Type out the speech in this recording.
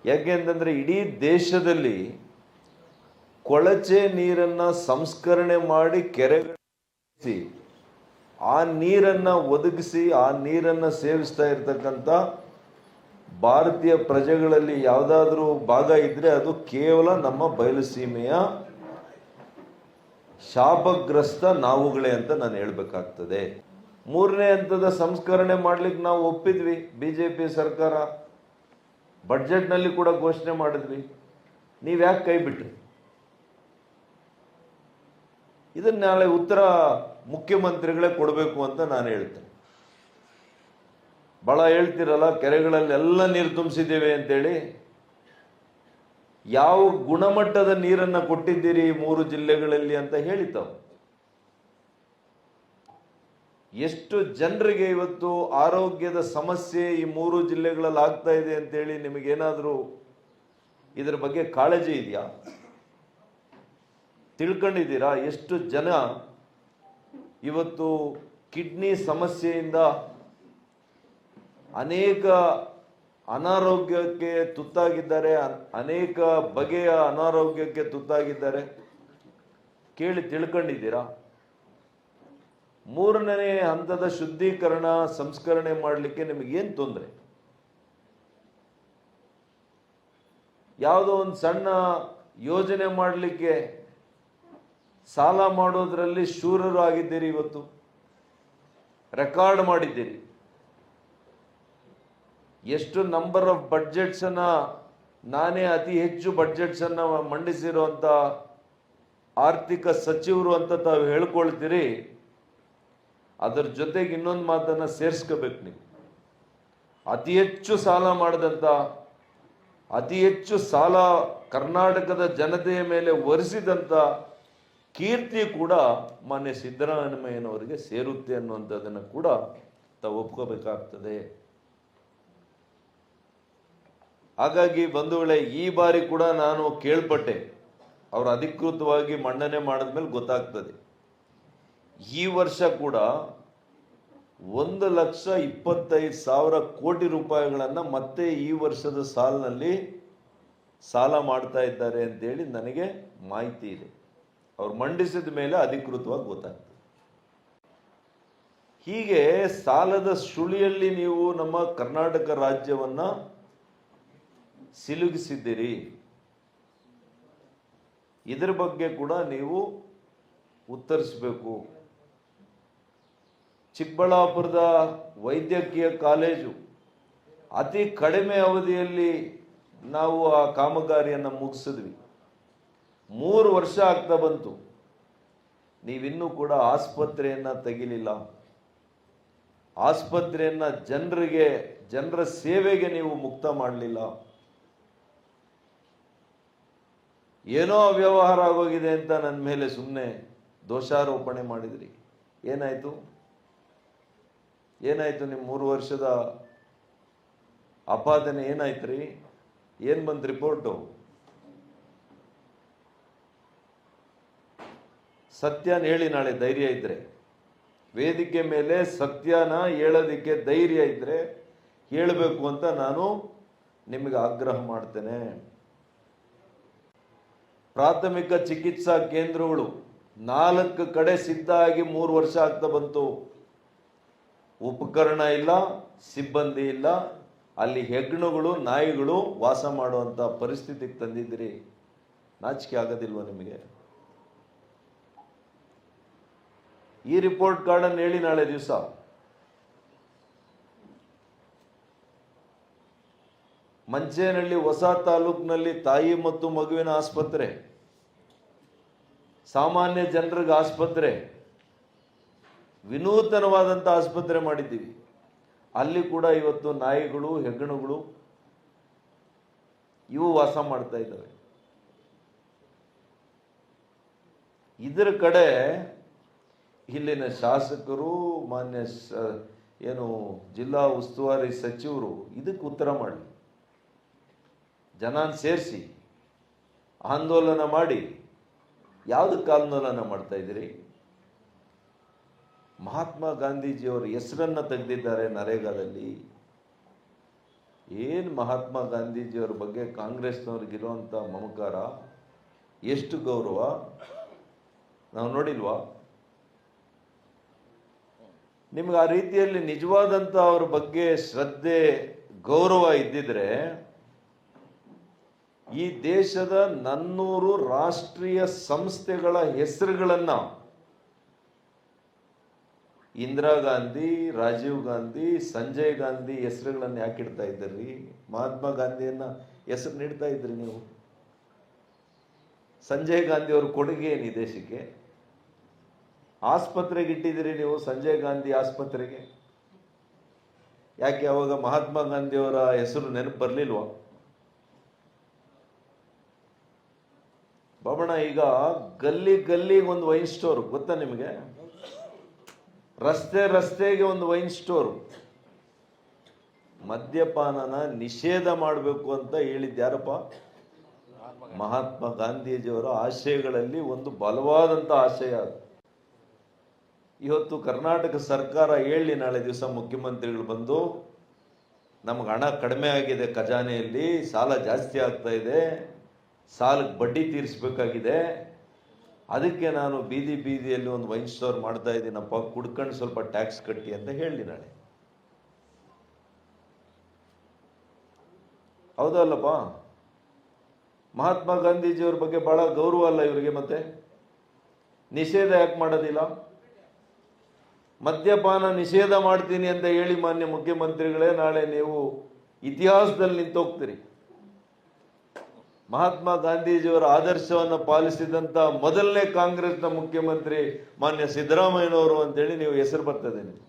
ಯಾಕೆಂತಂದ್ರೆ ಇಡೀ ದೇಶದಲ್ಲಿ ಕೊಳಚೆ ನೀರನ್ನ ಸಂಸ್ಕರಣೆ ಮಾಡಿ ಕೆರೆಗಳಿಸಿ ಆ ನೀರನ್ನ ಒದಗಿಸಿ ಆ ನೀರನ್ನ ಸೇವಿಸ್ತಾ ಇರ್ತಕ್ಕಂಥ ಭಾರತೀಯ ಪ್ರಜೆಗಳಲ್ಲಿ ಯಾವುದಾದ್ರೂ ಭಾಗ ಇದ್ರೆ ಅದು ಕೇವಲ ನಮ್ಮ ಬಯಲುಸೀಮೆಯ ಶಾಪಗ್ರಸ್ತ ನಾವುಗಳೇ ಅಂತ ನಾನು ಹೇಳ್ಬೇಕಾಗ್ತದೆ. ಮೂರನೇ ಹಂತದ ಸಂಸ್ಕರಣೆ ಮಾಡ್ಲಿಕ್ಕೆ ನಾವು ಒಪ್ಪಿದ್ವಿ. ಬಿಜೆಪಿ ಸರ್ಕಾರ ಬಡ್ಜೆಟ್ನಲ್ಲಿ ಕೂಡ ಘೋಷಣೆ ಮಾಡಿದ್ವಿ. ನೀವ್ಯಾಕೆ ಕೈ ಬಿಟ್ರಿ? ಇದನ್ನ ನಾಳೆ ಉತ್ತರ ಮುಖ್ಯಮಂತ್ರಿಗಳೇ ಕೊಡಬೇಕು ಅಂತ ನಾನು ಹೇಳ್ತೇನೆ. ಬಹಳ ಹೇಳ್ತಿರಲ್ಲ, ಕೆರೆಗಳಲ್ಲೆಲ್ಲ ನೀರು ತುಂಬಿಸಿದ್ದೇವೆ ಅಂತೇಳಿ. ಯಾವ ಗುಣಮಟ್ಟದ ನೀರನ್ನ ಕೊಟ್ಟಿದ್ದೀರಿ 3 ಜಿಲ್ಲೆಗಳಲ್ಲಿ ಅಂತ ಹೇಳಿತಾವ. ಎಷ್ಟು ಜನರಿಗೆ ಇವತ್ತು ಆರೋಗ್ಯದ ಸಮಸ್ಯೆ ಈ 3 ಜಿಲ್ಲೆಗಳಲ್ಲಿ ಆಗ್ತಾ ಇದೆ ಅಂತೇಳಿ ನಿಮಗೇನಾದರೂ ಇದರ ಬಗ್ಗೆ ಕಾಳಜಿ ಇದೆಯಾ? ತಿಳ್ಕೊಂಡಿದ್ದೀರಾ? ಎಷ್ಟು ಜನ ಇವತ್ತು ಕಿಡ್ನಿ ಸಮಸ್ಯೆಯಿಂದ ಅನೇಕ ಅನಾರೋಗ್ಯಕ್ಕೆ ತುತ್ತಾಗಿದ್ದಾರೆ, ಅನೇಕ ಬಗೆಯ ಅನಾರೋಗ್ಯಕ್ಕೆ ತುತ್ತಾಗಿದ್ದಾರೆ. ಕೇಳಿ ತಿಳ್ಕೊಂಡಿದ್ದೀರಾ? ಮೂರನೇ ಹಂತದ ಶುದ್ಧೀಕರಣ ಸಂಸ್ಕರಣೆ ಮಾಡಲಿಕ್ಕೆ ನಿಮಗೇನು ತೊಂದರೆ? ಯಾವುದೋ ಒಂದು ಸಣ್ಣ ಯೋಜನೆ ಮಾಡಲಿಕ್ಕೆ ಸಾಲ ಮಾಡೋದ್ರಲ್ಲಿ ಶೂರರು ಆಗಿದ್ದೀರಿ. ಇವತ್ತು ರೆಕಾರ್ಡ್ ಮಾಡಿದ್ದೀರಿ. ಎಷ್ಟು ನಂಬರ್ ಆಫ್ ಬಡ್ಜೆಟ್ಸ್ ಅನ್ನ, ನಾನೇ ಅತಿ ಹೆಚ್ಚು ಬಡ್ಜೆಟ್ಸ್ ಅನ್ನ ಮಂಡಿಸಿರುವಂತ ಆರ್ಥಿಕ ಸಚಿವರು ಅಂತ ತಾವು ಹೇಳ್ಕೊಳ್ತೀರಿ. ಅದರ ಜೊತೆಗೆ ಇನ್ನೊಂದು ಮಾತನ್ನ ಸೇರಿಸ್ಕೋಬೇಕು ನೀವು. ಅತಿ ಹೆಚ್ಚು ಸಾಲ ಮಾಡಿದಂತ, ಅತಿ ಹೆಚ್ಚು ಸಾಲ ಕರ್ನಾಟಕದ ಜನತೆಯ ಮೇಲೆ ಹೊರಿಸಿದಂತ ಕೀರ್ತಿ ಕೂಡ ಮಾನ್ಯ ಸಿದ್ದರಾಮಯ್ಯನವರಿಗೆ ಸೇರುತ್ತೆ ಅನ್ನುವಂಥದ್ದನ್ನು ಕೂಡ ತಾವು ಒಪ್ಕೋಬೇಕಾಗ್ತದೆ. ಹಾಗಾಗಿ ಬಂಧುಗಳೇ, ಈ ಬಾರಿ ಕೂಡ ನಾನು ಕೇಳ್ಪಟ್ಟೆ, ಅವರು ಅಧಿಕೃತವಾಗಿ ಮನ್ನಣೆ ಮಾಡಿದ್ಮೇಲೆ ಗೊತ್ತಾಗ್ತದೆ. ಈ ವರ್ಷ ಕೂಡ 1,25,000 ಕೋಟಿ ರೂಪಾಯಿಗಳನ್ನ ಮತ್ತೆ ಈ ವರ್ಷದ ಸಾಲಿನಲ್ಲಿ ಸಾಲ ಮಾಡ್ತಾ ಇದ್ದಾರೆ ಅಂತೇಳಿ ನನಗೆ ಮಾಹಿತಿ ಇದೆ. ಅವ್ರು ಮಂಡಿಸಿದ ಮೇಲೆ ಅಧಿಕೃತವಾಗಿ ಗೊತ್ತಾಗ್ತದೆ. ಹೀಗೆ ಸಾಲದ ಸುಳಿಯಲ್ಲಿ ನೀವು ನಮ್ಮ ಕರ್ನಾಟಕ ರಾಜ್ಯವನ್ನ ಸಿಲುಗಿಸಿದ್ದೀರಿ. ಇದರ ಬಗ್ಗೆ ಕೂಡ ನೀವು ಉತ್ತರಿಸಬೇಕು. ಚಿಕ್ಕಬಳ್ಳಾಪುರದ ವೈದ್ಯಕೀಯ ಕಾಲೇಜು ಅತಿ ಕಡಿಮೆ ಅವಧಿಯಲ್ಲಿ ನಾವು ಆ ಕಾಮಗಾರಿಯನ್ನು ಮುಗಿಸಿದ್ವಿ. 3 ವರ್ಷ ಆಗ್ತಾ ಬಂತು. ನೀವಿನ್ನೂ ಕೂಡ ಆಸ್ಪತ್ರೆಯನ್ನ ತೆಗಿಲಿಲ್ಲ. ಆಸ್ಪತ್ರೆಯನ್ನ ಜನರ ಸೇವೆಗೆ ನೀವು ಮುಕ್ತ ಮಾಡಲಿಲ್ಲ. ಏನೋ ಅವ್ಯವಹಾರ ಆಗೋಗಿದೆ ಅಂತ ನನ್ನ ಮೇಲೆ ಸುಮ್ಮನೆ ದೋಷಾರೋಪಣೆ ಮಾಡಿದ್ರಿ. ಏನಾಯ್ತು ನಿಮ್ಮ 3 ವರ್ಷದ ಅಪಾದನೆ ಏನಾಯ್ತ್ರಿ? ಏನ್ ಬಂತು ರಿಪೋರ್ಟು? ಸತ್ಯನ ಹೇಳಿ. ನಾಳೆ ಧೈರ್ಯ ಇದ್ರೆ ವೇದಿಕೆ ಮೇಲೆ ಸತ್ಯನ ಹೇಳೋದಿಕ್ಕೆ ಧೈರ್ಯ ಇದ್ರೆ ಹೇಳಬೇಕು ಅಂತ ನಾನು ನಿಮಗೆ ಆಗ್ರಹ ಮಾಡ್ತೇನೆ. ಪ್ರಾಥಮಿಕ ಚಿಕಿತ್ಸಾ ಕೇಂದ್ರಗಳು 4 ಕಡೆ ಸಿದ್ಧ ಆಗಿ 3 ವರ್ಷ ಆಗ್ತಾ ಬಂತು. ಉಪಕರಣ ಇಲ್ಲ, ಸಿಬ್ಬಂದಿ ಇಲ್ಲ. ಅಲ್ಲಿ ಹೆಗ್ಣಗಳು, ನಾಯಿಗಳು ವಾಸ ಮಾಡುವಂತ ಪರಿಸ್ಥಿತಿಗೆ ತಂದಿದ್ದೀರಿ. ನಾಚಿಕೆ ಆಗೋದಿಲ್ವ ನಿಮಗೆ? ಈ ರಿಪೋರ್ಟ್ ಕಾರ್ಡ್ ಅನ್ನು ಹೇಳಿ ನಾಳೆ ದಿವಸ. ಮಂಚೇನಹಳ್ಳಿ ಹೊಸ ತಾಲೂಕಿನಲ್ಲಿ ತಾಯಿ ಮತ್ತು ಮಗುವಿನ ಆಸ್ಪತ್ರೆ, ಸಾಮಾನ್ಯ ಜನರಿಗೆ ಆಸ್ಪತ್ರೆ, ವಿನೂತನವಾದಂಥ ಆಸ್ಪತ್ರೆ ಮಾಡಿದ್ದೀವಿ. ಅಲ್ಲಿ ಕೂಡ ಇವತ್ತು ನಾಯಿಗಳು, ಹೆಗ್ಗಣಗಳು ಇವು ವಾಸ ಮಾಡ್ತಾ ಇದ್ದಾವೆ. ಇದರ ಕಡೆ ಇಲ್ಲಿನ ಶಾಸಕರು, ಮಾನ್ಯ ಜಿಲ್ಲಾ ಉಸ್ತುವಾರಿ ಸಚಿವರು ಇದಕ್ಕೆ ಉತ್ತರ ಮಾಡಲಿ. ಜನನ ಸೇರಿಸಿ ಆಂದೋಲನ ಮಾಡಿ ಯಾವುದಕ್ಕೆ ಆಂದೋಲನ ಮಾಡ್ತಾ ಇದ್ದೀರಿ? ಮಹಾತ್ಮ ಗಾಂಧೀಜಿಯವರ ಹೆಸರನ್ನ ತೆಗೆದಿದ್ದಾರೆ ನರೇಗಾದಲ್ಲಿ. ಏನು ಮಹಾತ್ಮ ಗಾಂಧೀಜಿಯವ್ರ ಬಗ್ಗೆ ಕಾಂಗ್ರೆಸ್ನವ್ರಿಗಿರುವಂಥ ಮಮಕಾರ, ಎಷ್ಟು ಗೌರವ ನಾವು ನೋಡಿಲ್ವಾ? ನಿಮ್ಗೆ ಆ ರೀತಿಯಲ್ಲಿ ನಿಜವಾದಂಥ ಅವ್ರ ಬಗ್ಗೆ ಶ್ರದ್ಧೆ ಗೌರವ ಇದ್ದಿದ್ರೆ ಈ ದೇಶದ 400 ರಾಷ್ಟ್ರೀಯ ಸಂಸ್ಥೆಗಳ ಹೆಸರುಗಳನ್ನ ಇಂದಿರಾ ಗಾಂಧಿ, ರಾಜೀವ್ ಗಾಂಧಿ, ಸಂಜಯ್ ಗಾಂಧಿ ಹೆಸರುಗಳನ್ನ ಯಾಕೆ ಇಡ್ತಾ ಇದ್ದೀರಿ? ಮಹಾತ್ಮ ಗಾಂಧಿಯನ್ನ ಹೆಸರು ನೀಡ್ತಾ ಇದ್ರಿ ನೀವು. ಸಂಜಯ್ ಗಾಂಧಿ ಅವ್ರ ಕೊಡುಗೆ ಏನು ಈ ದೇಶಕ್ಕೆ? ಆಸ್ಪತ್ರೆಗೆ ಇಟ್ಟಿದ್ದೀರಿ ನೀವು, ಸಂಜಯ್ ಗಾಂಧಿ ಆಸ್ಪತ್ರೆಗೆ. ಯಾಕೆ ಅವಾಗ ಮಹಾತ್ಮ ಗಾಂಧಿಯವರ ಹೆಸರು ನೆನಪು ಬರಲಿಲ್ವಾ? ಬಾಬಣ್ಣ, ಈಗ ಗಲ್ಲಿ ಗಲ್ಲಿಗೆ ಒಂದು ವೈನ್ ಸ್ಟೋರ್ ಗೊತ್ತಾ ನಿಮಗೆ? ರಸ್ತೆ ರಸ್ತೆಗೆ ಒಂದು ವೈನ್ ಸ್ಟೋರ್. ಮದ್ಯಪಾನನ ನಿಷೇಧ ಮಾಡಬೇಕು ಅಂತ ಹೇಳಿದ್ಯಾರಪ್ಪ? ಮಹಾತ್ಮ ಗಾಂಧೀಜಿಯವರ ಆಶಯಗಳಲ್ಲಿ ಒಂದು ಬಲವಾದಂಥ ಆಶಯ ಅದು. ಇವತ್ತು ಕರ್ನಾಟಕ ಸರ್ಕಾರ ಹೇಳಿ ನಾಳೆ ದಿವಸ ಮುಖ್ಯಮಂತ್ರಿಗಳು ಬಂದು ನಮ್ಗೆ ಹಣ ಕಡಿಮೆ ಆಗಿದೆ, ಖಜಾನೆಯಲ್ಲಿ ಸಾಲ ಜಾಸ್ತಿ ಆಗ್ತಾ ಇದೆ, ಸಾಲಕ್ಕೆ ಬಡ್ಡಿ ತೀರಿಸಬೇಕಾಗಿದೆ, ಅದಕ್ಕೆ ನಾನು ಬೀದಿ ಬೀದಿಯಲ್ಲಿ ಒಂದು ವೈನ್ ಸ್ಟೋರ್ ಮಾಡ್ತಾ ಇದ್ದೀನಪ್ಪ, ಕುಡ್ಕೊಂಡು ಸ್ವಲ್ಪ ಟ್ಯಾಕ್ಸ್ ಕಟ್ಟಿ ಅಂತ ಹೇಳಿ ನಾಳೆ. ಹೌದಲ್ಲಪ್ಪ? ಮಹಾತ್ಮ ಗಾಂಧೀಜಿಯವ್ರ ಬಗ್ಗೆ ಬಹಳ ಗೌರವ ಅಲ್ಲ ಇವರಿಗೆ? ಮತ್ತೆ ನಿಷೇಧ ಯಾಕೆ ಮಾಡೋದಿಲ್ಲ? ಮದ್ಯಪಾನ ನಿಷೇಧ ಮಾಡ್ತೀನಿ ಅಂತ ಹೇಳಿ ಮಾನ್ಯ ಮುಖ್ಯಮಂತ್ರಿಗಳೇ, ನಾಳೆ ನೀವು ಇತಿಹಾಸದಲ್ಲಿ ನಿಂತೋಗ್ತೀರಿ. ಮಹಾತ್ಮ ಗಾಂಧೀಜಿಯವರ ಆದರ್ಶವನ್ನು ಪಾಲಿಸಿದಂತ ಮೊದಲನೇ ಕಾಂಗ್ರೆಸ್ನ ಮುಖ್ಯಮಂತ್ರಿ ಮಾನ್ಯ ಸಿದ್ದರಾಮಯ್ಯನವರು ಅಂತೇಳಿ ನೀವು ಹೆಸರು ಬರ್ತದೆ ನಿಮ್ಗೆ.